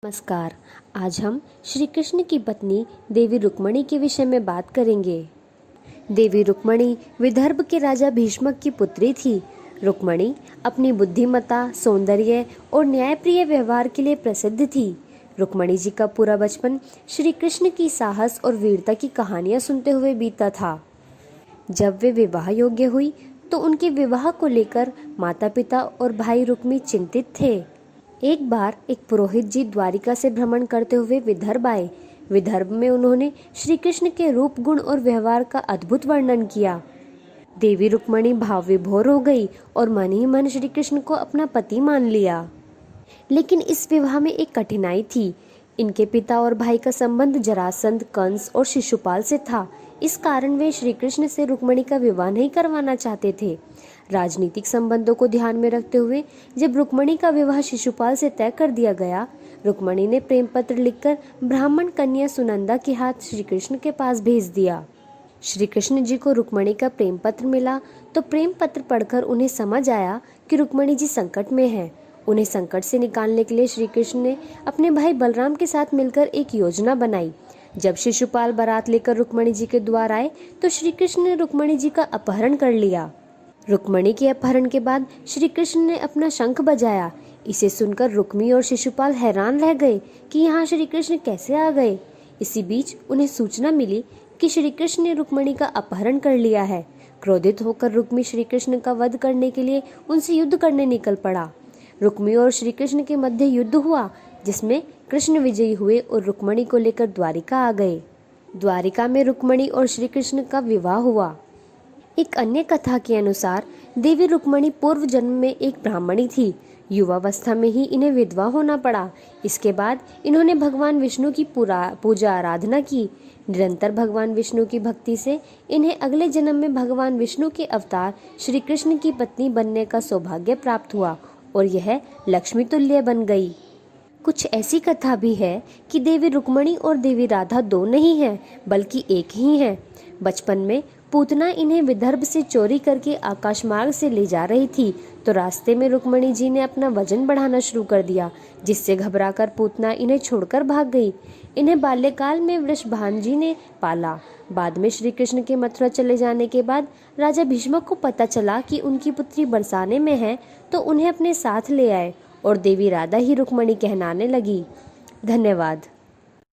नमस्कार। आज हम श्री कृष्ण की पत्नी देवी रुक्मणी के विषय में बात करेंगे। देवी रुक्मणी विदर्भ के राजा भीष्मक की पुत्री थी। रुक्मणी अपनी बुद्धिमत्ता, सौंदर्य और न्यायप्रिय व्यवहार के लिए प्रसिद्ध थी। रुक्मणी जी का पूरा बचपन श्री कृष्ण की साहस और वीरता की कहानियां सुनते हुए बीता था। जब वे विवाह योग्य हुई तो उनके विवाह को लेकर माता पिता और भाई रुक्मी चिंतित थे। एक बार एक पुरोहित जी द्वारिका से भ्रमण करते हुए विदर्भ आए। विदर्भ में उन्होंने श्री कृष्ण के रूप, गुण और व्यवहार का अद्भुत वर्णन किया। देवी रुक्मणी भाव विभोर हो गई और मन ही मन श्री कृष्ण को अपना पति मान लिया। लेकिन इस विवाह में एक कठिनाई थी। इनके पिता और भाई का संबंध जरासंध, कंस और शिशुपाल से था। इस कारण वे श्री कृष्ण से रुक्मणी का विवाह नहीं करवाना चाहते थे। राजनीतिक संबंधों को ध्यान में रखते हुए जब रुक्मणी का विवाह शिशुपाल से तय कर दिया गया, रुक्मणी ने प्रेम पत्र लिखकर ब्राह्मण कन्या सुनंदा के हाथ श्री कृष्ण के पास भेज दिया। श्री कृष्ण जी को रुक्मणी का प्रेम पत्र मिला तो प्रेम पत्र पढ़कर उन्हें समझ आया कि रुक्मणी जी संकट में हैं। उन्हें संकट से निकालने के लिए श्री कृष्ण ने अपने भाई बलराम के साथ मिलकर एक योजना बनाई। जब शिशुपाल बारात लेकर रुक्मणी जी के द्वार आए तो श्री कृष्ण ने रुक्मणी जी का अपहरण कर लिया। रुक्मणी के अपहरण के बाद श्री कृष्ण ने अपना शंख बजाया। इसे सुनकर रुक्मी और शिशुपाल हैरान रह गए कि यहाँ श्री कृष्ण कैसे आ गए। इसी बीच उन्हें सूचना मिली कि श्री कृष्ण ने रुक्मणी का अपहरण कर लिया है। क्रोधित होकर रुक्मी श्री कृष्ण का वध करने के लिए उनसे युद्ध करने निकल पड़ा। रुक्मी और श्री कृष्ण के मध्य युद्ध हुआ, जिसमें कृष्ण विजयी हुए और रुक्मणी को लेकर द्वारिका आ गए। द्वारिका में रुक्मणी और श्री कृष्ण का विवाह हुआ। एक अन्य कथा के अनुसार देवी रुक्मणी पूर्व जन्म में एक ब्राह्मणी थी। युवावस्था में ही इन्हें विधवा होना पड़ा। इसके बाद इन्होंने भगवान विष्णु की पूजा आराधना की। निरंतर भगवान विष्णु की भक्ति से इन्हें अगले जन्म में भगवान विष्णु के अवतार श्री कृष्ण की पत्नी बनने का सौभाग्य प्राप्त हुआ और यह लक्ष्मी तुल्य बन गई। कुछ ऐसी कथा भी है कि देवी रुक्मणी और देवी राधा दो नहीं हैं, बल्कि एक ही हैं। बचपन में पूतना इन्हें विदर्भ से चोरी करके आकाश मार्ग से ले जा रही थी तो रास्ते में रुक्मणी जी ने अपना वजन बढ़ाना शुरू कर दिया, जिससे घबराकर पूतना इन्हें छोड़कर भाग गई। इन्हें बाल्यकाल में वृषभान जी ने पाला। बाद में श्री कृष्ण के मथुरा चले जाने के बाद राजा भीष्मक को पता चला कि उनकी पुत्री बरसाने में है तो उन्हें अपने साथ ले आए और देवी राधा ही रुक्मणी कहलाने लगी। धन्यवाद।